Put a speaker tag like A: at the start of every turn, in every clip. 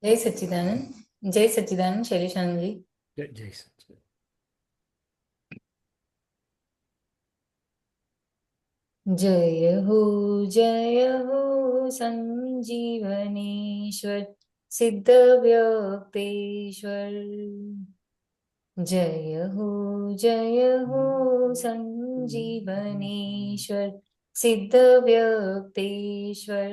A: जय सच्चिदानंद। जय सच्चिदानंद शैलेशानंद जी।
B: जय जय सच्चिदानंद।
A: जय हो संजीवनेश्वर सिद्ध व्यक्तेश्वर। जय हो संजीवनेश्वर सिद्ध व्यक्तेश्वर।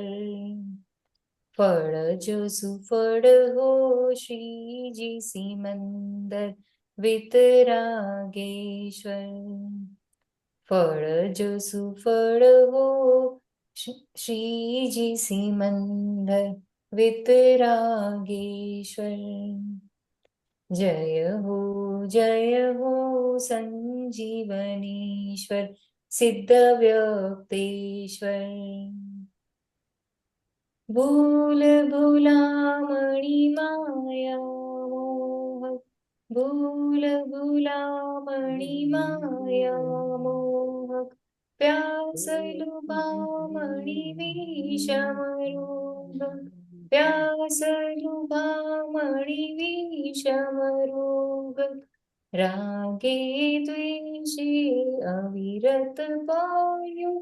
A: फल जो सुफल हो श्री जी सिमंदर वितरागेश्वर। फल जो सुफल हो श्री जी सिमंदर वितरागेश्वर। जय हो संजीवनेश्वर सिद्ध व्यक्तेश्वर। भूल भुलामणि माया मोह। भूल भुलामणि माया मोह। प्यास लुभामणि विषमरोग। प्यास लुभामणि विषमरोग। रागे द्वेषे अविरत पायु।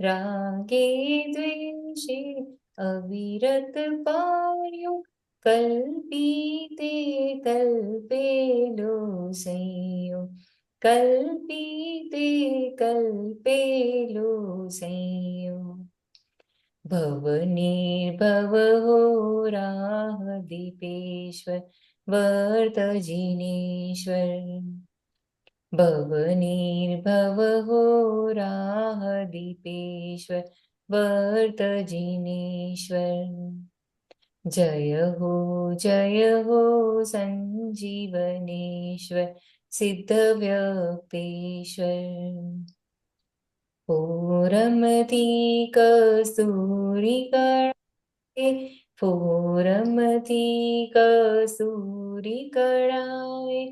A: रागे द्वेषे अविरत पार्यो। कल्पीते कल्पे लो संयोग। कल्पीते कल्पे लो संयोग। भवनिर्भव हो राह दीपेश्वर वर्तजिनेश्वर। भवनिर्भव हो राह दीपेश्वर वर्तजिनेश्वर। जय हो संजीवनेश्वर सिद्ध व्यक्तेश्वर। फोरमती कस्तूरिकणे। फोरमती कस्तूरिकणाए।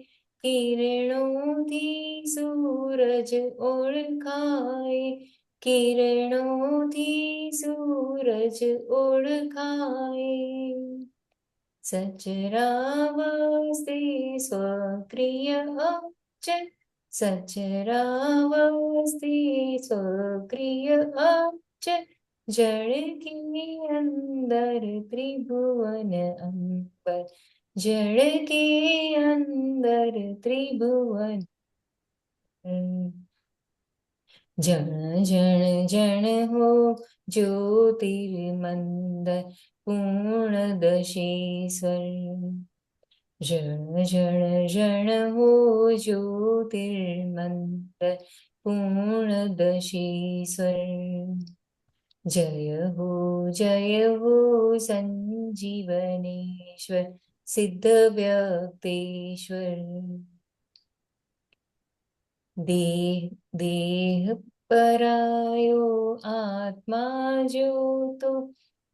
A: કિરણોથી સૂરજ ઓળખાય। કિરણોથી સૂરજ ઓળખાય। સચરાવસ્તે સ્વક્રિય અચલ। सचरावस्ते स्वक्रिय अचल। जड़ के अंदर त्रिभुवन अंबर। जड़ के अंदर त्रिभुवन। जन जन जन हो ज्योतिर्मंदर पूर्णदशेश्वर। जन जन जन हो ज्योतिर्मंदर पूर्णदशेश्वर। जय हो संजीवनेश्वर सिद्ध व्यक्तेश्वर। देह परायो आत्मा ज्योतो।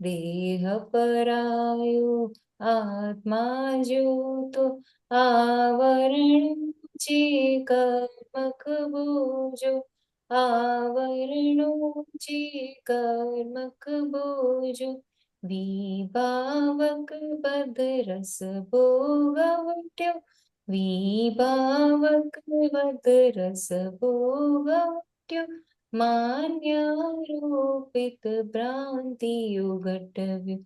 A: देह परायो आत्मा ज्योतो। आवरण चे कर्मक बोझो। आवरणों चे कर्मक बोझो। विभावक बद रस भोगवट्यो। विभावक वद रस भोगवट्यो। मान्यारोपित भ्रांतियो घटव्यो।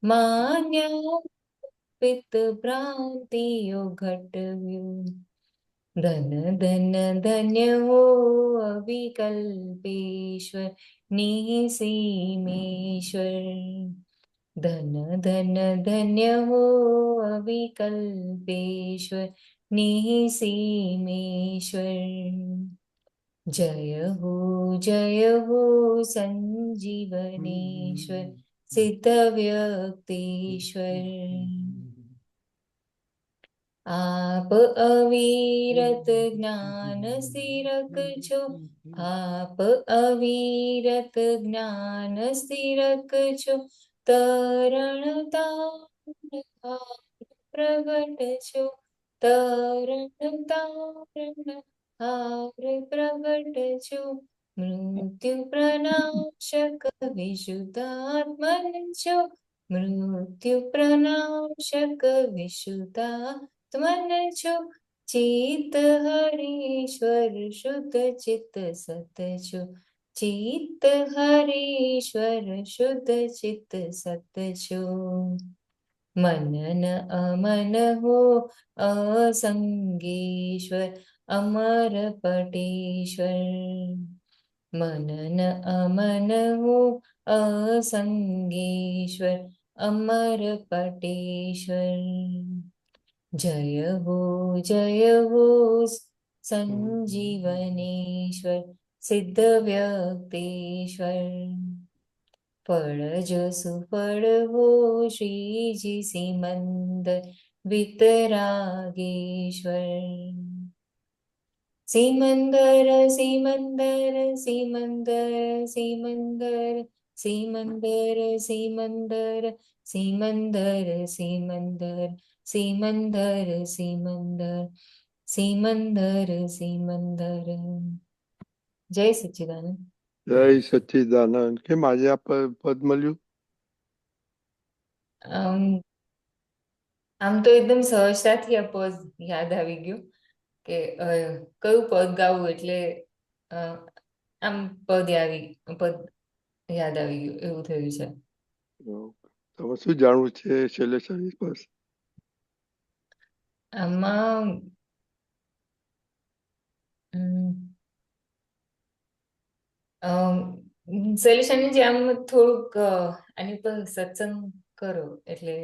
A: मान्यारोपित भ्रांतियो घटव्यो। धन धन धन्य हो अविकल्पेश्वर निसीमेश्वर। धन धन धन्य हो अविकल्पेश्वर निसीमेश्वर। जय हो संजीवनेश्वर सिद्ध व्यक्तेश्वर। आप अविरत ज्ञान स्थिरक छो। आप अविरत ज्ञान स्थिरक छो। तरण तारण हार प्रगट छो। तरण तारण हार प्रगट छो। मृत्यु प्रनाशक विशुद्धात्मन छो। મૃત્યુ પ્રનાશક વિશુદ્ધાત્મન છો, ચિત્ત હરીશ્વર શુદ્ધ ચિત્ત સત છો, ચિત્ત હરીશ્વર શુદ્ધ ચિત્ત સત છો. મનન અમન હો અસંગેશ્વર અમર પટેશ્વર. મનન અમન હો અસંગેશ્વર અમર પટેશ્વર. જય હો સંજીવનેશ્વર સિદ્ધ વ્યક્તેશ્વર. ફળજો સુફળ હો શ્રીજી સિમંદર વિતરાગેશ્વર. સિમંદર સિમંદર સિમંદર સિમંદર સિમંદર સિમંદર સિમંદર સિમંદર સિમંદર સિમંદર સિમંદર સિમંદર. જય સચ્ચિદાનંદ.
B: જય સચ્ચિદાનંદ. કેમ આજે આ પદ મળ્યું?
A: આમ તો એકદમ સહજતાથી આ પદ યાદ આવી ગયું કે કયું પદ ગાવું, એટલે આમ પદ યાદ આવી ગયું એવું થયું છે.
B: તમે શું જાણવું છે શૈલેષાની પાસે?
A: આમાં શૈલેષાની આમ થોડુંક આની પર સત્સંગ કરો એટલે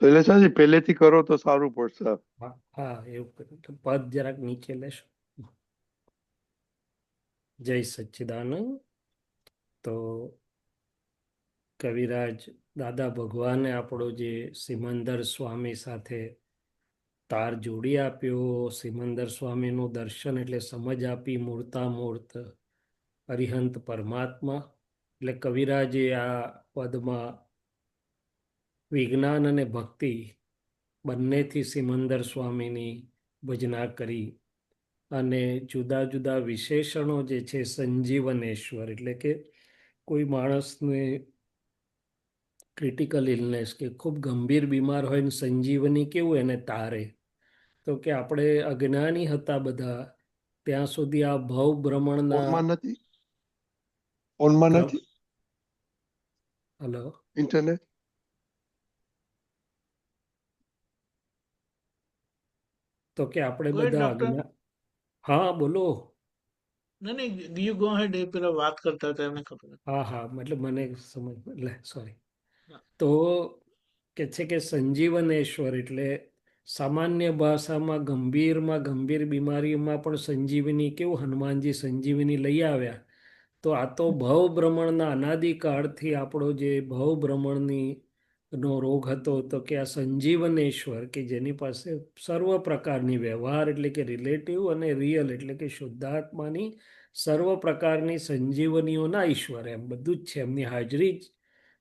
B: શૈલેષાજી પહેલેથી કરો તો સારું પડશે.
C: હા, એવું પદ જરાક નીચે લેશો. જય સચ્ચિદાનંદ. તો કવિરાજ દાદા ભગવાને આપણો જે સિમંદર સ્વામી સાથે તાર જોડી આપ્યો, સિમંદર સ્વામીનું દર્શન એટલે સમજ આપી મૂર્તામૂર્ત અરિહંત પરમાત્મા. એટલે કવિરાજે આ પદમાં વિજ્ઞાન અને ભક્તિ બંનેથી સિમંદર સ્વામીની ભજના કરી અને જુદા જુદા વિશેષણો જે છે સંજીવનેશ્વર, એટલે કે કોઈ માણસને ક્રિટિકલ ઇલનેસ કે ખૂબ ગંભીર બીમાર હોય ને સંજીવની કેવું એને તારે, તો કે આપણે અજ્ઞાની હતા બધા ત્યાં સુધી આ ભવ ભ્રમણના
B: ફોનમાં નથી.
C: હલો,
B: ઇન્ટરનેટ
C: તો કે આપણે બધા અજ્ઞાન. હા બોલો.
D: નહીં, યુ ગો હેડ. એ પેલા વાત કરતા હતા એમને ખબર.
C: હા, મતલબ મને સમજ, સોરી. તો કે છે કે સંજીવનેશ્વર એટલે સામાન્ય ભાષામાં ગંભીર બીમારીઓમાં પણ સંજીવની, કેવું હનુમાનજી સંજીવની લઈ આવ્યા. તો આ તો ભવ ભ્રમણના અનાદિકાળથી આપણો જે ભવ ભ્રમણની નો રોગ હતો, તો કે આ સંજીવનેશ્વર કે જેની પાસે સર્વ પ્રકારની વ્યવહાર એટલે કે રિલેટિવ અને રિયલ એટલે કે શુદ્ધાત્માની સર્વ પ્રકારની સંજીવનીઓના ઈશ્વર, એમ બધું જ છે એમની હાજરી જ.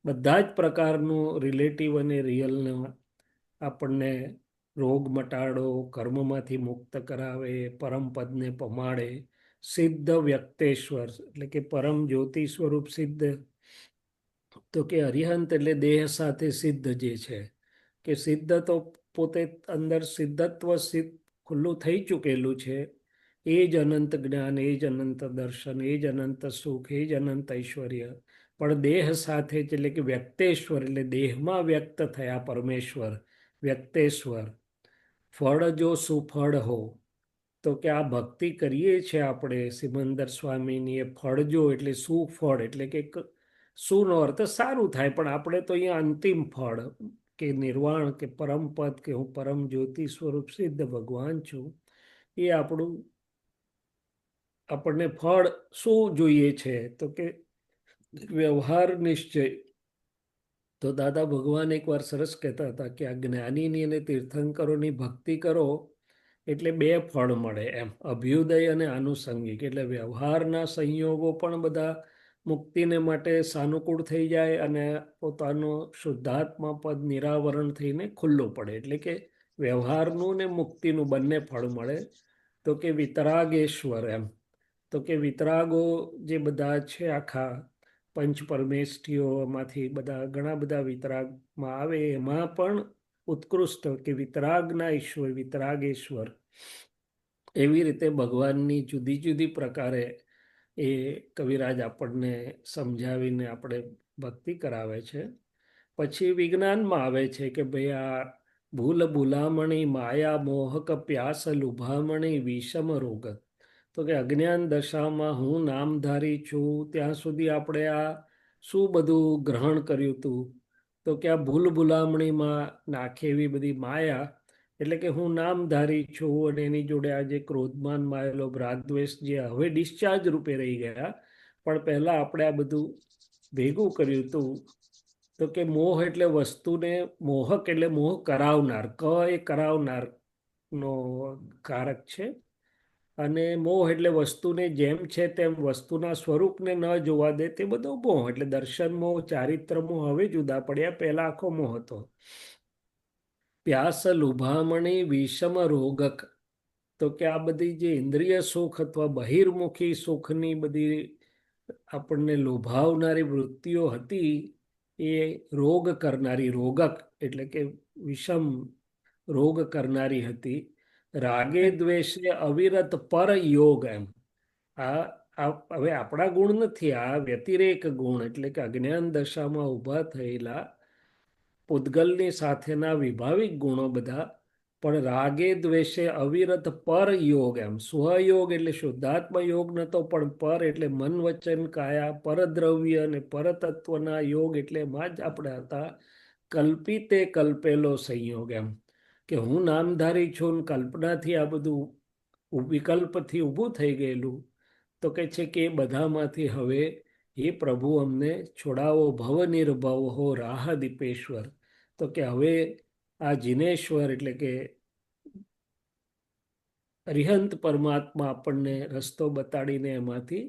C: બધા જ પ્રકારનું રિલેટિવ અને રિયલને આપણને રોગ મટાડો, કર્મમાંથી મુક્ત કરાવે, પરમપદને પમાડે, સિદ્ધ વ્યક્તેશ્વર એટલે કે પરમ જ્યોતિ સ્વરૂપ સિદ્ધ. તો કે અરિહંત એટલે દેહ સાથે સિદ્ધ જે છે, કે સિદ્ધ તો પોતે અંદર સિદ્ધત્વ સિદ્ધ ખુલ્લું થઈ ચૂકેલું છે. એ જ અનંત જ્ઞાન, એ જ અનંત દર્શન, એ જ અનંત સુખ, એ જ અનંત ઐશ્વર્ય. પણ દેહ સાથે એટલે કે વ્યક્તેશ્વર એટલે દેહમાં વ્યક્ત થયા પરમેશ્વર વ્યક્તેશ્વર. ફળ જો સુફળ હો, તો કે આ ભક્તિ કરીએ છીએ આપણે સિમંદર સ્વામીની, એ ફળજો એટલે સુફળ એટલે કે સુનો અર્થ સારું થાય, પણ આપણે તો અહીંયા અંતિમ ફળ કે નિર્વાણ કે પરમપદ કે હું પરમ જ્યોતિ સ્વરૂપ સિદ્ધ ભગવાન છું, એ આપણને ફળ શું જોઈએ છે, તો કે વ્યવહાર નિશ્ચય. તો દાદા ભગવાન એકવાર સરસ કહેતા હતા કે આ જ્ઞાનીની અને તીર્થંકરોની ભક્તિ કરો એટલે બે ફળ મળે એમ, અભ્યુદય અને આનુષંગિક. એટલે વ્યવહારના સંયોગો પણ બધા મુક્તિને માટે સાનુકૂળ થઈ જાય અને પોતાનું શુદ્ધાત્મા પદ નિરાવરણ થઈને ખુલ્લું પડે, એટલે કે વ્યવહારનું ને મુક્તિનું બંને ફળ મળે. તો કે વિતરાગેશ્વર એમ, તો કે વિતરાગો જે બધા છે આખા, પંચ પરમેષ્ઠીઓમાંથી ઘણા બધા વિતરાગમાં આવે, એમાં પણ ઉત્કૃષ્ટ કે વિતરાગના ઈશ્વર, વિતરાગેશ્વર, એવી રીતે ભગવાનની જુદી જુદી પ્રકારે એ કવિરાજ આપણને સમજાવીને આપણે ભક્તિ કરાવે છે. પછી વિજ્ઞાનમાં આવે છે કે ભાઈ આ ભૂલ ભૂલામણી માયા મોહક પ્યાસ લુભામણી વિષમ રોગ. તો કે અજ્ઞાન દશામાં હું નામધારી છું ત્યાં સુધી આપણે આ શું બધું ગ્રહણ કર્યું હતું, તો કે આ ભૂલ ભૂલામણીમાં નાખે એવી બધી માયા, એટલે કે હું નામધારી છું અને એની જોડે આ જે ક્રોધમાન માયેલો રાગદ્વેષ જે હવે ડિસ્ચાર્જ રૂપે રહી ગયા, પણ પહેલા આપણે આ બધું ભેગું કર્યું હતું. તો કે મોહ એટલે વસ્તુને, મોહક એટલે મોહ કરાવનાર, એ કરાવનાર નો કારક છે. અને મોહ એટલે વસ્તુને જેમ છે તેમ વસ્તુના સ્વરૂપને ન જોવા દે, તે બધો મોહ. એટલે દર્શન મોહ, ચારિત્ર મોહ હવે જુદા પડ્યા, પહેલા આખો મોહ હતો. પ્યાસ લુભામણી વિષમ રોગક. તો કે આ બધી જે ઇન્દ્રિય સુખ અથવા બહિર્મુખી સુખની બધી આપણને લોભાવનારી વૃત્તિઓ હતી, એ રોગ કરનારી, રોગક એટલે કે વિષમ રોગ કરનારી હતી. રાગે દ્વેષે અવિરત પર યોગ. એમ હવે આપણા ગુણ નથી, આ વ્યતિરેક ગુણ, એટલે કે અજ્ઞાન દશામાં ઊભા થયેલા પૂતગલની સાથેના વિભાવિક ગુણો બધા. પણ રાગે દ્વેષે અવિરત પર યોગ. એમ સ્વયોગ એટલે શુદ્ધાત્મ યોગ નતો, પણ પર એટલે મન વચન કાયા, પરદ્રવ્ય અને પરતત્વના યોગ, એટલે એમાં જ આપણે હતા. કલ્પિતે કલ્પેલો સંયોગ. એમ કે હું નામધારી છું, કલ્પનાથી આ બધું વિકલ્પથી ઊભું થઈ ગયેલું. તો કે છે કે એ બધામાંથી હવે એ પ્રભુ અમને છોડાવો, ભવ નિર્ભવ હો રાહ દીપેશ્વર. તો કે હવે આ જીનેશ્વર એટલે કે અરિહંત પરમાત્મા આપણને રસ્તો બતાડીને એમાંથી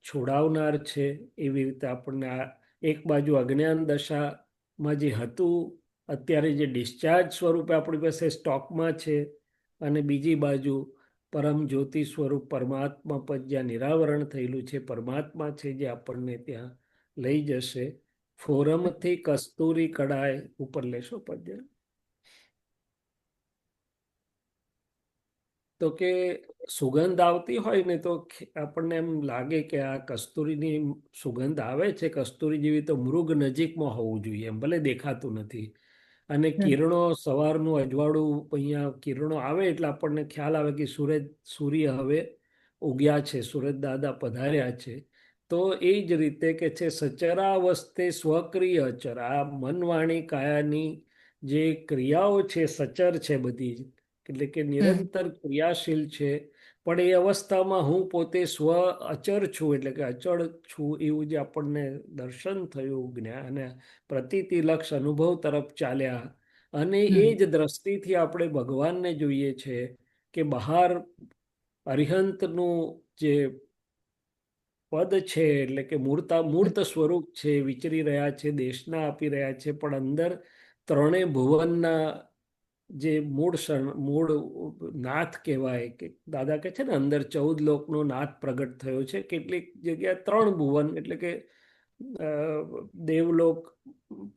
C: છોડાવનાર છે. એવી રીતે આપણને આ એક બાજુ અજ્ઞાન દશામાં જે હતું, અત્યારે જે ડિસ્ચાર્જ સ્વરૂપે આપણી પાસે સ્ટોકમાં છે, અને બીજી બાજુ પરમ જ્યોતિ સ્વરૂપ પરમાત્મા પદ જ્યાં નિરાવરણ થયેલું છે, પરમાત્મા છે જે આપણને ત્યાં લઈ જશે. ફોરમથી કસ્તુરી કડાય ઉપર લેશો પદ્ય. તો કે સુગંધ આવતી હોય ને તો આપણને એમ લાગે કે આ કસ્તુરીની સુગંધ આવે છે, કસ્તુરી જેવી, તો મૃગ નજીકમાં હોવું જોઈએ, એમ ભલે દેખાતું નથી. અને કિરણો, સવારનું અજવાળું અહીંયા કિરણો આવે એટલે આપણને ખ્યાલ આવે કે સૂર્ય હવે ઉગ્યા છે, સૂરજ દાદા પધાર્યા છે. તો એ જ રીતે કે છે સચરાવસ્તે સ્વક્રિય અચર. આ મન વાણી કાયાની જે ક્રિયાઓ છે સચર છે બધી, એટલે કે નિરંતર ક્રિયાશીલ છે. પણ એ અવસ્થામાં હું પોતે સ્વ અચર છું, એટલે કે અચળ છું, એવું જે આપણને દર્શન થયું, જ્ઞાન પ્રતીતિ લક્ષ અનુભવ તરફ ચાલ્યા. અને એ જ દ્રષ્ટિથી આપણે ભગવાનને જોઈએ છે કે બહાર અરિહંતનું જે પદ છે, એટલે કે મૂર્ત સ્વરૂપ છે, વિચરી રહ્યા છે, દેશના આપી રહ્યા છે, પણ અંદર ત્રણેય ભુવનના જે મૂળ નાથ કહેવાય, કે દાદા કહે છે ને અંદર 14 લોકનો નાથ પ્રગટ થયો છે. કેટલીક જગ્યાએ 3 ભુવન, એટલે કે દેવલોક,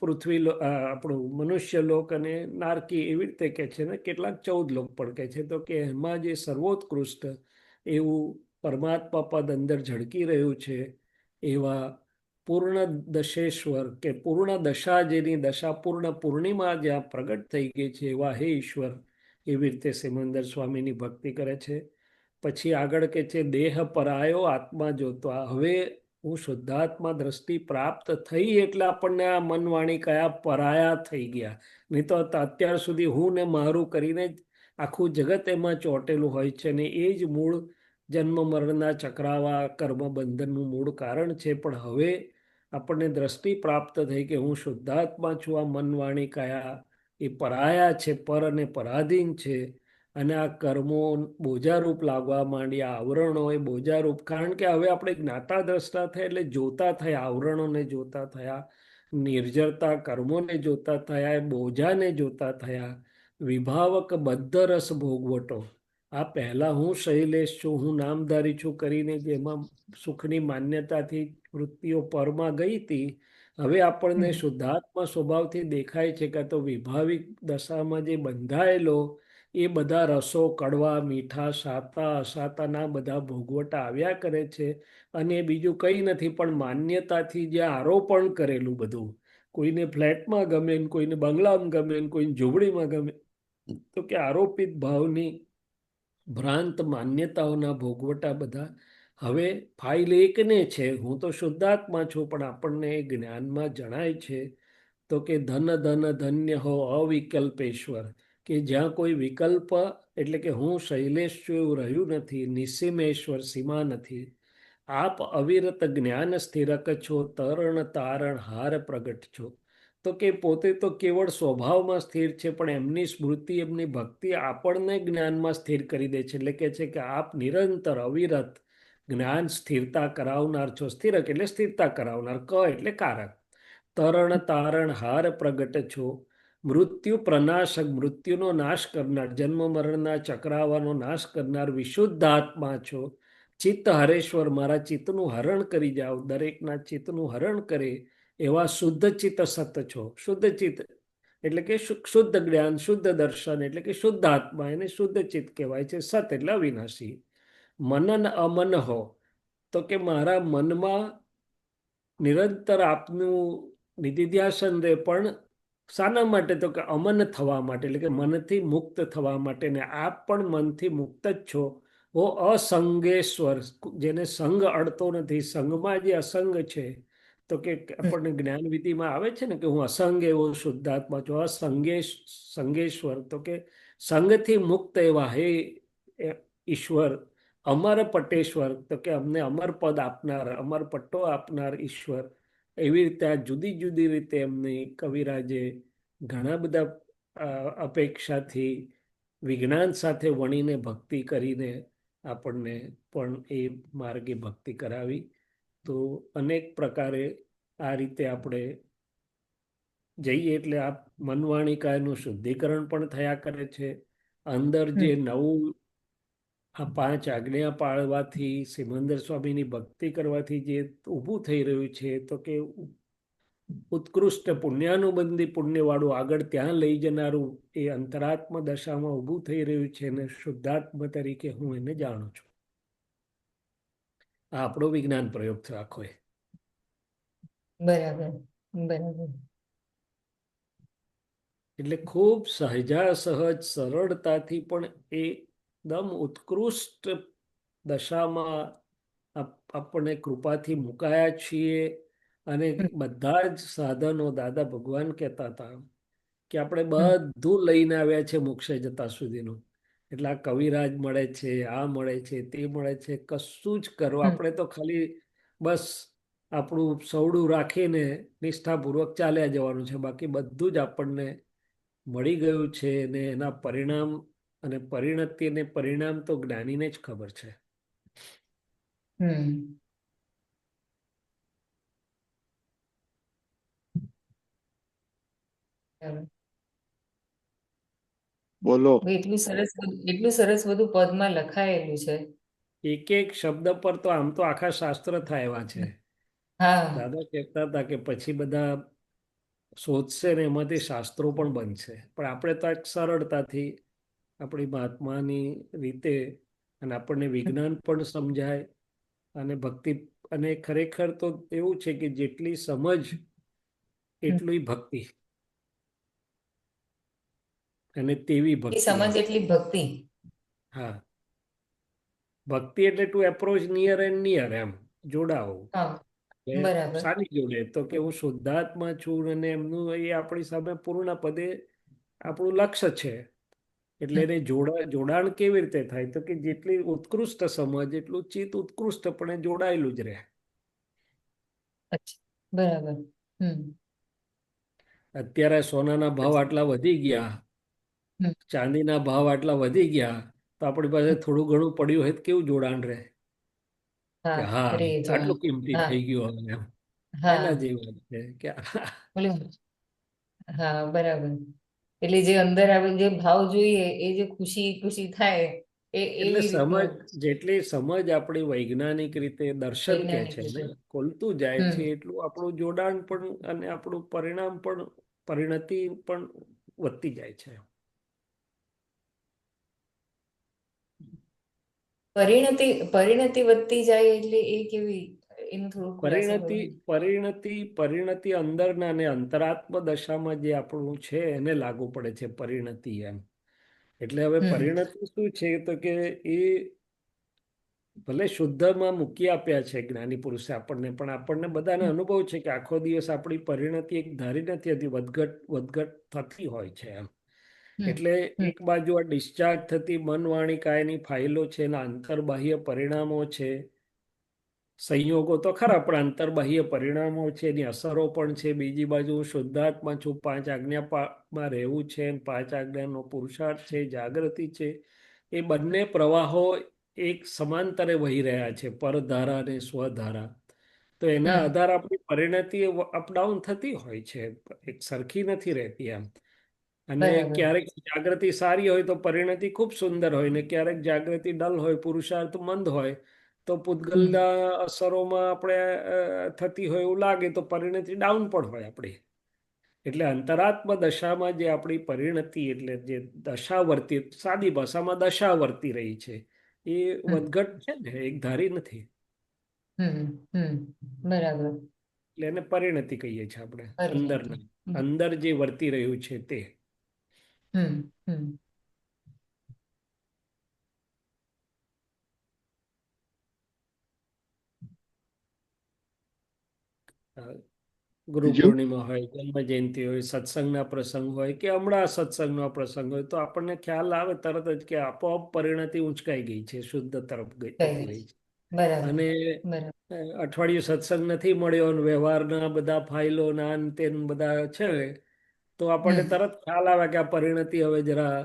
C: પૃથ્વી, આપણું મનુષ્ય લોક અને નારકી, એવી રીતે કે છે ને. કેટલાક 14 લોક પણ કહે છે. તો કે એમાં જે સર્વોત્કૃષ્ટ એવું પરમાત્મા પદ અંદર ઝળકી રહ્યું છે, એવા પૂર્ણ દશેશ્વર કે પૂર્ણ દશા, જેની દશા પૂર્ણ પૂર્ણિમા જ્યાં પ્રગટ થઈ ગઈ છે, એવા હે ઈશ્વર. એવી રીતે સિમંદર સ્વામીની ભક્તિ કરે છે. પછી આગળ કે છે દેહ પરાયો આત્મા જોતવા. હવે હું શુદ્ધાત્મા દ્રષ્ટિ પ્રાપ્ત થઈ એટલે આપણને આ મન વાણી કયા પરાયા થઈ ગયા. નહીં તો અત્યાર સુધી હું ને મારું કરીને જ આખું જગત એમાં ચોંટેલું હોય છે, ને એ જ મૂળ જન્મ મરણના ચક્રાવા કર્મ બંધનનું મૂળ કારણ છે. પણ હવે આપણને દ્રષ્ટિ પ્રાપ્ત થઈ કે હું શુદ્ધાત્મા છું, આ મન વાણી કયા એ પરાયા છે, પર અને પરાધીન છે. અને આ કર્મો બોજારૂપ લાગવા માંડ્યા, આવરણો એ બોજારૂપ. કારણ કે હવે આપણે જ્ઞાતા દ્રષ્ટા થયા, એટલે જોતા થયા, આવરણોને જોતા થયા, નિર્જરતા કર્મોને જોતા થયા, બોજાને જોતા થયા. વિભાવક બદ્ધ રસ ભોગવટો. આ પહેલા હું શૈલેષ છું, હું નામધારી છું કરીને જેમાં સુખની માન્યતાથી વૃત્તિઓ પરમાં ગઈ હતી, હવે આપણને
A: હમ
C: શુદ્ધાત્મા સ્વભાવથી દેખાય છે કે તો વિભાવિક દશામાં જે બંધાયેલો એ બધા રસો કડવા મીઠા સાતા અસાતાના બધા ભોગવટા આવ્યા કરે છે. અને એ બીજું કંઈ નથી પણ માન્યતાથી જે આરોપણ કરેલું બધું, કોઈને ફ્લેટમાં ગમે ને કોઈને બંગલામાં ગમે ને કોઈને ઝૂંપડીમાં ગમે, તો કે આરોપિત ભાવની ભ્રાંત માન્યતાઓના ભોગવટા બધા હવે ફાઇલ એકને છે. હું તો શુદ્ધાત્મા છું, પણ આપણને એ જ્ઞાનમાં જણાય છે તો કે ધન ધન ધન્ય હો અવિકલ્પેશ્વર, કે જ્યાં કોઈ વિકલ્પ એટલે કે હું શૈલેષ છું એવું રહ્યું નથી, નિસીમેશ્વર સીમા નથી. આપ અવિરત જ્ઞાન સ્થિરક છો, તરણ તારણ હાર પ્રગટ છો. તો કે પોતે તો કેવળ સ્વભાવમાં સ્થિર છે, પણ એમની સ્મૃતિ એમની ભક્તિ આપણને જ્ઞાનમાં સ્થિર કરી દે છે. એટલે કે છે કે આપ નિરંતર અવિરત જ્ઞાન સ્થિરતા કરાવનાર છો. સ્થિરક એટલે સ્થિરતા કરાવનાર, ક એટલે કારક. તરણ તારણ હાર પ્રગટ છો, મૃત્યુ પ્રનાશક મૃત્યુનો નાશ કરનાર, જન્મ મરણના ચક્રાવાનો નાશ કરનાર વિશુદ્ધ આત્મા છો. ચિત્ત હરેશ્વર, મારા ચિત્તનું હરણ કરી જાઓ, દરેકના ચિત્તનું હરણ કરે એવા શુદ્ધ ચિત્ત સત છો. શુદ્ધ ચિત્ત એટલે કે શુદ્ધ જ્ઞાન, શુદ્ધ દર્શન એટલે કે શુદ્ધ આત્મા, એને શુદ્ધ ચિત્ત કહેવાય છે. સત એટલે અવિનાશી. મનન અમન હો, તો કે મારા મનમાં નિરંતર આપનું નિધિધ્યાસન રહે, પણ શાના માટે? તો કે અમન થવા માટે, એટલે કે મનથી મુક્ત થવા માટે. ને આપ પણ મનથી મુક્ત જ છો. ઓ અસંગેશ્વર, જેને સંગ અડતો નથી, સંગમાં જે અસંગ છે, તો કે આપણને જ્ઞાન વિધિમાં આવે છે ને કે હું અસંગ એવો શુદ્ધાત્મા છું. સંગેશ્વર, તો કે સંગથી મુક્ત એવા હે ઈશ્વર. અમર પટેશ્વર, તો કે અમને અમર પદ આપનાર, અમર પટ્ટો આપનાર ઈશ્વર. એવી રીતે આ જુદી જુદી રીતે એમની કવિરાજે ઘણા બધા અપેક્ષાથી વિજ્ઞાન સાથે વણીને ભક્તિ કરીને આપણને પણ એ માર્ગે ભક્તિ કરાવી. તો અનેક પ્રકારે આ રીતે આપણે જઈએ એટલે આ મનવાણિકાયનું શુદ્ધિકરણ પણ થયા કરે છે. અંદર જે નવું આ 5 આજ્ઞા પાળવાથી, સિમંદર સ્વામીની ભક્તિ કરવાથી જે ઊભું થઈ રહ્યું છે, તો કે ઉત્કૃષ્ટ પુણ્યાનુબંધી પુણ્યવાળું આગળ ત્યાં લઈ જનારું એ અંતરાત્મ દશામાં ઊભું થઈ રહ્યું છે, અને શુદ્ધાત્મ તરીકે હું એને જાણું છું. આ આપણો વિજ્ઞાન પ્રયોગ છે આખો.
A: બરાબર બરાબર.
C: એટલે ખૂબ સહજા સહજ સરળતાથી પણ એકદમ ઉત્કૃષ્ટ દશામાં આપણને કૃપાથી મુકાયા છીએ. અને બધા જ સાધનો દાદા ભગવાન કહેતા હતા કે આપણે બધું લઈને આવ્યા છે મોક્ષે જતા સુધીનું. એટલે આ કવિરાજ મળે છે, આ મળે છે, તે મળે છે, કશું જ કરવા આપણે તો ખાલી બસ આપણું સવડું રાખીને નિષ્ઠાપૂર્વક ચાલ્યા જવાનું છે. બાકી બધું જ આપણને મળી ગયું છે, ને એના પરિણામ અને પરિણતિ અને પરિણામ તો જ્ઞાનીને જ ખબર છે.
B: બોલો.
A: એટલું સરસ બધું પદમાં લખાયેલું છે.
C: એક એક શબ્દ પર તો આમ તો આખા શાસ્ત્ર થાય એવા છે.
A: હા
C: દાદા કહેતા હતા કે પછી બધા શોધશે ને એમાંથી શાસ્ત્રો પણ બનશે, પણ આપણે તો એક સરળતાથી આપણી મહાત્માની રીતે, અને આપણને વિજ્ઞાન પણ સમજાય અને ભક્તિ. અને ખરેખર તો એવું છે કે જેટલી સમજ એટલી ભક્તિ, અને તેવી
A: એ
C: ભક્તિ.
A: સમજ એટલી ભક્તિ.
C: હા, ભક્તિ એટલે to approach near and near, એમ જોડાવો.
A: હા બરાબર.
C: સારી જોડે તો કે હું શુદ્ધાત્મા છું, અને એમનું એ આપણી સામે પૂર્ણ પદે આપણું લક્ષ્ય છે. એટલે એને જોડાણ કેવી રીતે થાય? તો કે જેટલી ઉત્કૃષ્ટ સમજ એટલું ચિત્ત ઉત્કૃષ્ટપણે જોડાયેલું જ રહે.
A: અચ્છા બરાબર.
C: અત્યારે સોનાના ભાવ આટલા વધી ગયા, ચાંદીના ભાવ આટલા વધી ગયા, તો આપણી પાસે થોડું ઘણું પડ્યું હોય તો કેવું જોડાણ રહે કે હા
A: રે
C: આટલું
A: જોડાણ.
C: કિંમતી
A: હા
C: થઈ ગયું હવે એમ. એના
A: હા
C: જેવું છે કે
A: બોલો. હા બરાબર. એટલે જે અંદર આવે જે ભાવ જોઈએ, એ જે ખુશી ખુશી થાય,
C: એટલે
A: એવી
C: સમજ,
A: રીતનું
C: જેટલી સમજ આપણી વૈજ્ઞાનિક રીતે દર્શન કે
A: વૈજ્ઞાનિક
C: છે ને
A: રીતે.
C: ખોલતું જાય છે,
A: હમ
C: એટલું આપણું જોડાણ પણ અને આપણું પરિણામ પણ, પરિણતિ પણ વધતી જાય છે.
A: પરિણતિ વધતી જાય એટલે એ કેવી, એનું થોડું ખુલાસો કરો
C: પરિણતિ,
A: ને.
C: પરિણતિ અંદરના અને અંતરાત્મ દશામાં જે આપણું છે એને લાગુ પડે છે પરિણતિ એમ. એટલે હવે
A: હમ
C: પરિણતિ શું છે તો કે એ ભલે શુદ્ધમાં મૂકી આપ્યા છે જ્ઞાની પુરુષે આપણને, પણ આપણને બધાને
A: હમ
C: અનુભવ છે કે આખો દિવસ આપણી પરિણતિ એક ધારી નથી હતી, વધઘટ વધઘટ થતી હોય છે એમ.
A: હમ
C: એટલે
A: હમ
C: એક બાજુ આ ડિસ્ચાર્જ થતી મન વાણી કાયની ફાઇલો છે, એના અંતર્બાહ્ય પરિણામો છે, સંયોગો તો ખરા પણ અંતર્બાહ્ય પરિણામો છે, એની અસરો પણ છે. બીજી બાજુ હું શુદ્ધાત્મા છું, પાંચ આજ્ઞામાં રહેવું છે, પાંચ આજ્ઞાનો પુરુષાર્થ છે, જાગૃતિ છે. એ બંને પ્રવાહો એક સમાંતરે વહી રહ્યા છે, પરધારા અને સ્વધારા. તો એના
A: હમ
C: આધારે આપણી પરિણતિ અપડાઉન થતી હોય છે, એક સરખી નથી રહેતી એમ. અને
A: બરાબર.
C: ક્યારેક જાગૃતિ સારી હોય તો પરિણતિ ખૂબ સુંદર હોય, ને ક્યારેક જાગૃતિ ડલ હોય, પુરુષાર્થ મંદ હોય, તો
A: હમ
C: પૂતગલના અસરોમાં આપણે થતી હોય એવું લાગે તો પરિણતિ ડાઉન પણ હોય આપણી. એટલે અંતરાત્મ દશામાં જે આપણી પરિણતિ, એટલે જે દશા વર્તી, સાદી ભાષામાં દશા વર્તી રહી છે, એ
A: હમ
C: વધઘટ છે ને, એક ધારી નથી.
A: બરાબર.
C: એટલે એને પરિણતિ કહીએ છીએ આપણે,
A: પરિણતિ.
C: અંદરના, અંદર જે વર્તી રહ્યું છે તે.
A: હમ હમ
C: ગુરુ
B: બીજું
C: પૂર્ણિમા હોય, જન્મ જયંતિ હોય, સત્સંગના પ્રસંગ હોય કે હમણાં સત્સંગનો પ્રસંગ હોય, તો આપણને ખ્યાલ આવે તરત જ કે આપોઆપ પરિણતિ ઊંચકાઈ ગઈ છે, શુદ્ધ તરફ જતી રહી છે.
A: બરાબર.
C: અને
A: બરાબર.
C: અઠવાડિયું સત્સંગ નથી મળ્યો અને વ્યવહારના બધા ફાઇલો ના ને તે બધા છે, તો આપણને
A: હમ
C: તરત ખ્યાલ આવે કે આ પરિણતિ હવે જરા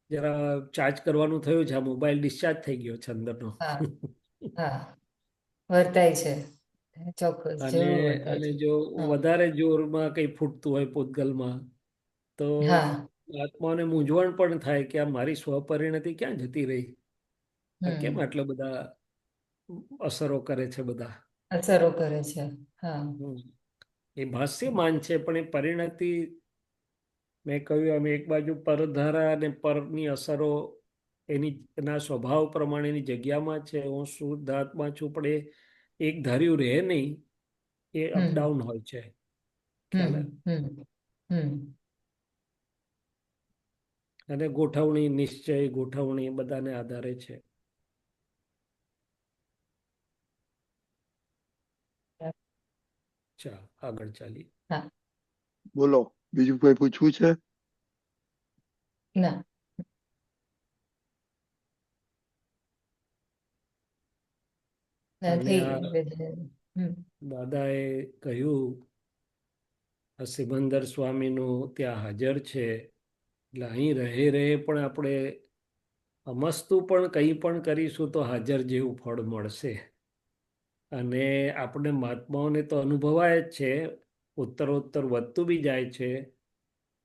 C: જરા ચાર્જ કરવાનું થયું છે, આ મોબાઈલ ડિસ્ચાર્જ થઈ ગયો છે અંદરનો.
A: હા હા, વર્તાય છે. ચોક્કસ,
C: અને
A: જરૂર વર્તાય
C: અને
A: છે.
C: જો
A: હા
C: વધારે જોરમાં કંઈ ફૂટતું હોય પૂતગલમાં, તો
A: હા.
C: આત્માને મૂંઝવણ પણ થાય કે આ મારી સ્વપરિણતિ ક્યાં જતી રહી, આ કેમ
A: હમ
C: આટલા બધા અસરો કરે છે બધા.
A: અસરો કરે છે. હા.
C: હમ. એ ભાષ્યમાન છે, પણ એ પરિણતિ, મેં કહ્યું એમ, એક બાજુ પરધારા અને પરની અસરો એના સ્વભાવ પ્રમાણેની જગ્યામાં છે. હું શુદ્ધ આત્મા છું, પણ એ એક ધાર્યું રહે નહીં, એ
A: હમ
C: અપડાઉન હોય છે. ખ્યાલ આવે?
A: હમ હમ હમ
C: અને ગોઠવણી, નિશ્ચય, ગોઠવણી બધાને આધારે છે. ચાલ આગળ ચાલીએ.
A: હા.
B: બોલો, બીજું કોઈ પૂછવું છે?
A: ના. ના,
C: અને
A: થઈ
C: આ
A: ગયું બધે. હમ
C: દાદાએ કહ્યું આ સિમંદર સ્વામીનું ત્યાં હાજર છે, એટલે અહીં રહે રહે પણ આપણે અમસ્તું પણ કંઈ પણ કરીશું તો હાજર જેવું ફળ મળશે. અને આપણે મહાત્માઓને તો અનુભવાય જ છે, ઉત્તરોત્તર વધતું બી જાય છે.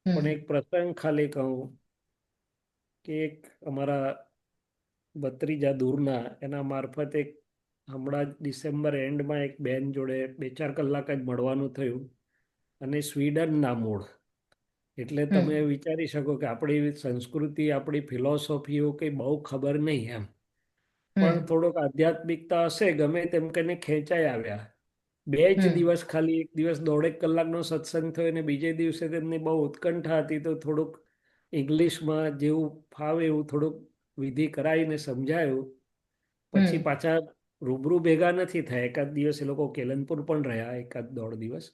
C: પણ
A: હમ
C: એક પ્રસંગ ખાલી કહું કે એક અમારા ભત્રીજા દૂરના, એના મારફત એક હમણાં જ ડિસેમ્બર એન્ડમાં એક બેન જોડે 2-4 કલાક જ મળવાનું થયું, અને સ્વીડનના મૂળ. એટલે તમે
A: હમ
C: વિચારી શકો કે આપણી સંસ્કૃતિ, આપણી ફિલોસોફીઓ કંઈ બહુ ખબર નહીં એમ. પણ
A: હમ
C: થોડોક આધ્યાત્મિકતા હશે, ગમે તેમ કરીને ખેંચાઈ આવ્યા. 2 જ
A: હમ
C: દિવસ, ખાલી એક દિવસ 1.5 કલાકનો સત્સંગ થયો, અને બીજે દિવસે તેમની બહુ ઉત્કંઠા હતી, તો થોડુંક ઇંગ્લિશમાં જેવું ફાવે એવું થોડુંક વિધિ કરાવીને સમજાયું. પછી
A: હમ
C: પાછા રૂબરૂ ભેગા નથી થયા. એકાદ દિવસ એ લોકો કેલનપુર પણ રહ્યા, 1-1.5 દિવસ.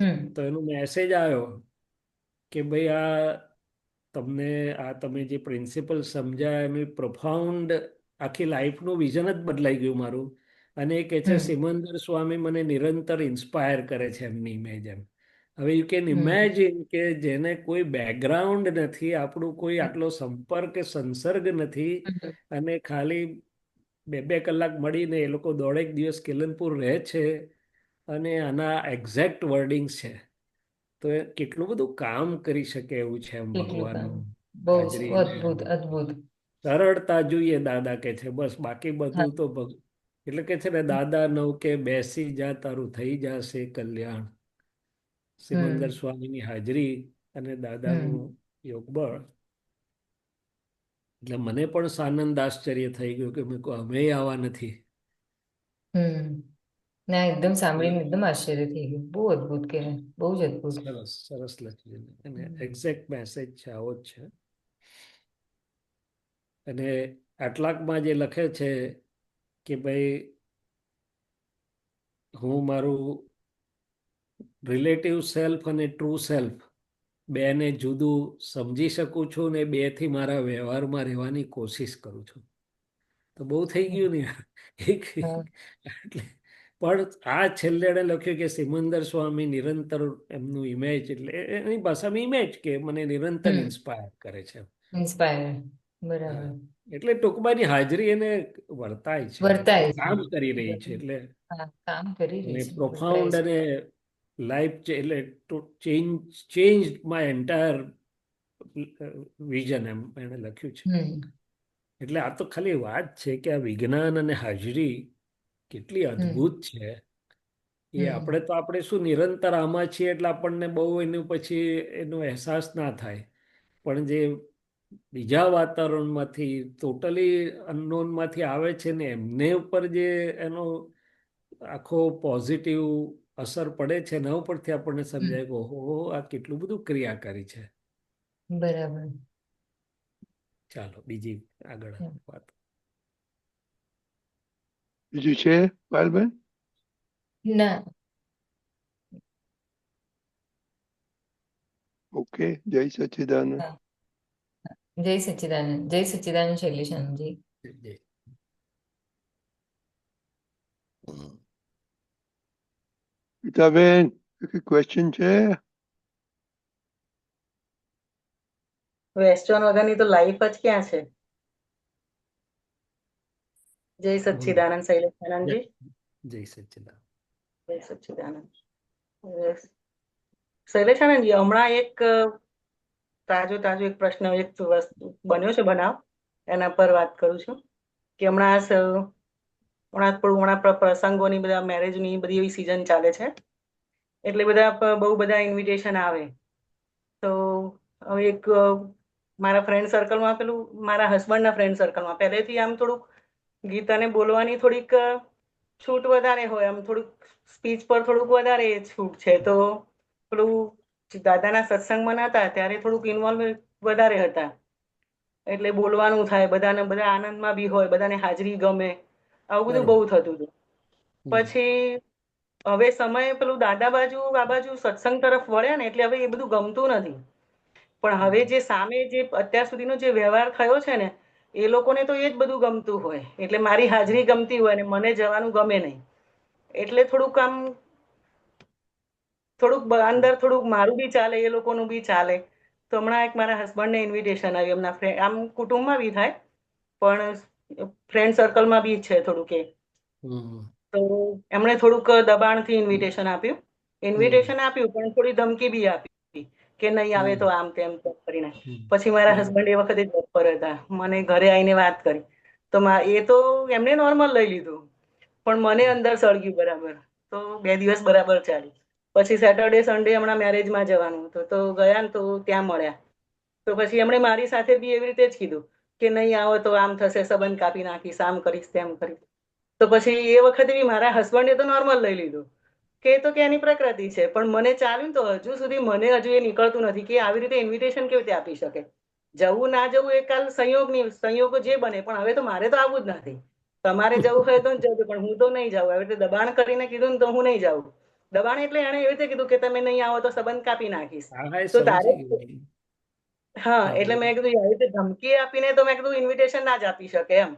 A: હમ
C: તો એનો મેસેજ આવ્યો કે ભાઈ તમને આ તમે જે પ્રિન્સિપલ સમજાય એનું પ્રોફાઉન્ડ આખી લાઈફનું વિઝન જ બદલાઈ ગયું મારું. અને એ કહે છે
A: હમ
C: સિમંદર સ્વામી મને નિરંતર ઇન્સ્પાયર કરે છે એમની ઇમેજ એમ. હવે યુ કેન
A: હમ
C: ઇમેજિન કે જેને કોઈ બેકગ્રાઉન્ડ નથી, આપણું કોઈ આટલો સંપર્ક કે સંસર્ગ નથી,
A: હમ
C: અને ખાલી 2-2 કલાક મળીને એ લોકો 1.5 દિવસ કેલનપુર રહે છે, અને આના એક્ઝેક્ટ વર્ડિંગ્સ છે. તો એ કેટલું બધું કામ કરી શકે એવું છે એમ
A: કેટલું કામ,
C: ભગવાનનું
A: બહુ
C: હાજરીને.
A: અદ્ભુત અદ્ભુત.
C: સરળતા જોઈએ દાદા કે છે બસ, બાકી
A: હા
C: બધું તો એટલે કે છે ને દાદા નવ કે બેસી જા તારું થઈ જશે કલ્યાણ. સિમંદર
A: હમ
C: સ્વામીની હાજરી અને દાદાનું
A: હમ
C: યોગબળ. એટલે મને પણ સાનંદ આશ્ચર્ય થઈ ગયું કે મેં કહ્યું અમે આવા નથી.
A: હમ ના એકદમ
C: એટલે
A: સાંભળીને એકદમ આશ્ચર્ય થઈ ગયું. બહુ અદભુત કહેવાય, બહુ જ અદભુત.
C: સરસ સરસ લખ્યું છે. અને
A: હમ
C: એક્ઝેક્ટ મેસેજ છે, આવો જ છે. અને આટલાકમાં જે લખે છે કે ભાઈ હું મારું રિલેટિવ સેલ્ફ અને ટ્રુ સેલ્ફ બેને જુદું સમજી શકું છું ને બેથી મારા વ્યવહારમાં રહેવાની કોશિશ કરું છું. તો બહુ થઈ ગયું ને યાર. એક
A: હા
C: એટલે પણ આ છેલ્લે એણે લખ્યું કે સિમંદર સ્વામી નિરંતર એમનું ઇમેજ, એટલે એની ભાષામાં ઇમેજ કે મને નિરંતર
A: હમ
C: ઇન્સ્પાયર કરે છે.
A: ઇન્સ્પાયર,
C: હા,
A: બરાબર.
C: એટલે ટૂંકમાં એની હાજરી એને વર્તાય છે,
A: વર્તાય છે.
C: કામ કરી રહી છે.
A: બરાબર.
C: એટલે
A: હા, કામ કરી રહી
C: અને
A: છે, વર્તાય
C: પ્રોફાઉન્ડ
A: છે.
C: અને લાઈફ એટલે ચેન્જ માય એન્ટાયર વિઝન, એમ એણે લખ્યું છે.
A: હમ
C: એટલે આ તો ખાલી વાત છે કે આ વિજ્ઞાન અને હાજરી કેટલી
A: હમ
C: અદ્ભુત છે. એ
A: હમ
C: આપણે શું નિરંતર આમાં છીએ એટલે આપણને બહુ એનું પછી એનો અહેસાસ ના થાય. પણ જે બીજા વાતાવરણમાંથી ટોટલી અનનોનમાંથી આવે છે ને એમને ઉપર જે એનો આખો પોઝિટિવ અસર પડે છે, એના ઉપરથી આપણને
A: હમ
C: સમજાય કે ઓહો આ કેટલું બધું ક્રિયાકારી છે.
A: બરાબર.
C: ચાલો બીજી આગળ વાત.
B: બીજું છે પાયલબેન?
A: ના.
B: ઓકે, જય સચ્ચિદાનંદ.
A: હા. જય સચ્ચિદાનંદ, જય સચ્ચિદાનંદ શૈલેષાનંદજી.
B: ગીતાબેન, ક્વેશ્ચન છે?
E: વેસ્ટર્ન વગરની તો લાઈફ જ ક્યાં છે. જય
C: બોલો.
E: સચ્ચિદાનંદ શૈલેષાનંદજી.
C: જય સચ્ચિદાનંદ.
E: જય સચ્ચિદાનંદ. શૈલેષાનંદજી, હમણાં એક તાજો એક પ્રશ્ન, એક વસ્તુ બન્યો છે બનાવ, એના પર વાત કરું છું કે હમણાં પ્રસંગોની, બધા મેરેજની બધી એવી સિઝન ચાલે છે, એટલે બહુ બધા ઇન્વિટેશન આવે. તો હવે એક મારા ફ્રેન્ડ સર્કલમાં, મારા હસબન્ડના ફ્રેન્ડ સર્કલમાં પહેલેથી આમ થોડુંક ગીતાને બોલવાની થોડીક છૂટ વધારે હોય, આમ થોડુંક સ્પીચ પર થોડુંક વધારે છૂટ છે. તો થોડું દાદાના સત્સંગમાં નહોતા ત્યારે થોડુંક ઇન્વોલ્વ વધારે હતા, એટલે બોલવાનું થાય, બધા આનંદમાં બી હોય, બધાને હાજરી ગમે, આવું બધું બહુ
C: બરોબર.
E: થતું હતું. પછી હવે સમય દાદા બાજુ આ બાજુ સત્સંગ તરફ વળ્યા ને, એટલે હવે એ બધું ગમતું નથી. પણ હવે જે સામે જે અત્યાર સુધીનો જે વ્યવહાર થયો છે ને, એ લોકોને તો એ જ બધું ગમતું હોય, એટલે મારી હાજરી ગમતી હોય ને મને જવાનું ગમે નહીં. એટલે થોડુંક અંદર થોડુંક મારું બી ચાલે, એ લોકોનું બી ચાલે. તો હમણાં એક મારા હસબન્ડને ઇન્વિટેશન આવ્યું, એમના ફ્રેન્ડ, આમ કુટુંબમાં બી થાય પણ ફ્રેન્ડ સર્કલમાં બી છે થોડુંક એ. તો એમણે થોડુંક દબાણથી ઇન્વિટેશન આપ્યું. પણ થોડી ધમકી બી આપી કે નહીં આવે તો આમ તેમ કરીને. પછી મારા હસબન્ડ એ વખતે જોબ પર હતા, મને ઘરે આવીને વાત કરી. તો એ તો એમને નોર્મલ લઈ લીધું, પણ મને અંદર સળગ્યું બરાબર. તો 2 દિવસ બરાબર ચાલ્યું. પછી સેટરડે સન્ડે હમણાં મેરેજમાં જવાનું હતું, તો ગયા ને તો ત્યાં મળ્યા. તો પછી એમણે મારી સાથે બી એવી રીતે જ કીધું કે નહીં આવો તો આમ થશે, સંબંધ કાપી નાખીશ, આમ કરીશ, તેમ કરીશ. તો પછી એ વખતે બી મારા હસબન્ડે તો નોર્મલ લઈ લીધું કે એ તો કે એની પ્રકૃતિ છે. પણ મને ચાલ્યું, તો હજુ સુધી મને એ નીકળતું નથી કે આવી રીતે ઇન્વિટેશન કેવી રીતે આપી શકે. જવું ના જવું એ કાલ સંયોગો જે બને, પણ હવે તો મારે તો આવવું જ નથી. તમારે જવું હોય તો જ જજો, પણ હું તો નહીં જાઉં. આવી રીતે દબાણ કરીને કીધું ને તો હું નહીં જાઉં. દબાણ એટલે એણે એવી રીતે કીધું કે તમે નહીં આવો તો સંબંધ કાપી નાખીશ.
C: હા, એ
E: તો તારે,
C: સમજી ગયું.
E: હા,
C: હા,
E: એટલે
C: બોલો.
E: મેં કીધું આવી રીતે ધમકી આપીને તો મેં કીધું ઇન્વિટેશન ના જ આપી શકે એમ.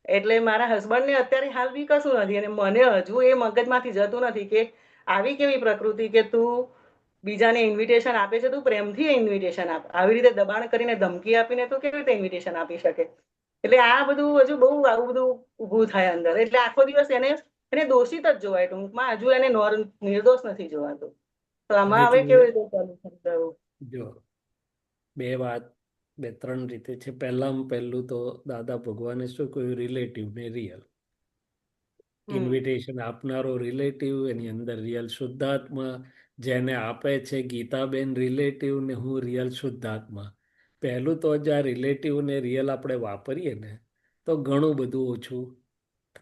E: એટલે મારા હસબન્ડને અત્યારે હાલ બી કશું નથી, અને મને હજુ એ મગજમાંથી જતું નથી કે આવી કેવી પ્રકૃતિ કે તું બીજાને ઇન્વિટેશન આપે છે, તું પ્રેમથી ઇન્વિટેશન આપ, આવી રીતે દબાણ કરીને ધમકી આપીને તું કેવી રીતે ઇન્વિટેશન આપી શકે. એટલે આ બધું હજુ બહુ આવું બધું ઊભું થાય અંદર. એટલે આખો દિવસ એને દોષિત જ જોવાય ટૂંકમાં, હજુ એને નિર્દોષ નથી જોવાતું. તો આમાં હવે
C: એટલે
E: કેવી રીતે સોલ્યુશન કરવું?
C: જો બે વાત. ત્રણ રીતે છે. પહેલું તો દાદા ભગવાને શું કહ્યું? રિલેટિવ ને રિયલ. ઇન્વિટેશન આપનારો રિલેટિવ, એની અંદર રિયલ શુદ્ધાત્મા. જેને આપે છે ગીતાબેન રિલેટિવ ને હું રિયલ શુદ્ધાત્મા. પહેલું તો જ આ રિલેટિવ ને રિયલ આપણે વાપરીએ ને તો ઘણું બધું ઓછું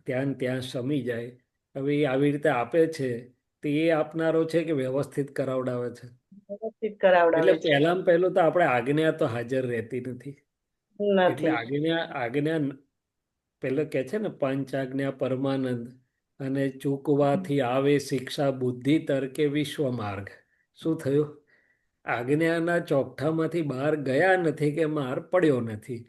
C: ત્યાં સમી જાય. હવે એ આવી રીતે આપે છે તો એ આપનારો છે કે વ્યવસ્થિત કરાવડાવે છે?
E: વ્યવસ્થિત કરાવડાવે
C: એટલે
E: છે.
C: પહેલું તો આપણે આજ્ઞા તો હાજર રહેતી નથી. એટલે
E: નથી.
C: આજ્ઞા પેલો કે છે ને પંચ આજ્ઞા પરમાનંદ, અને ચૂકવાથી આવે શિક્ષા બુદ્ધિ તર્કે વિશ્વ માર્ગ. શું થયું? આજ્ઞાના ચોકઠામાંથી બહાર ગયા નથી કે માર પડ્યો નથી.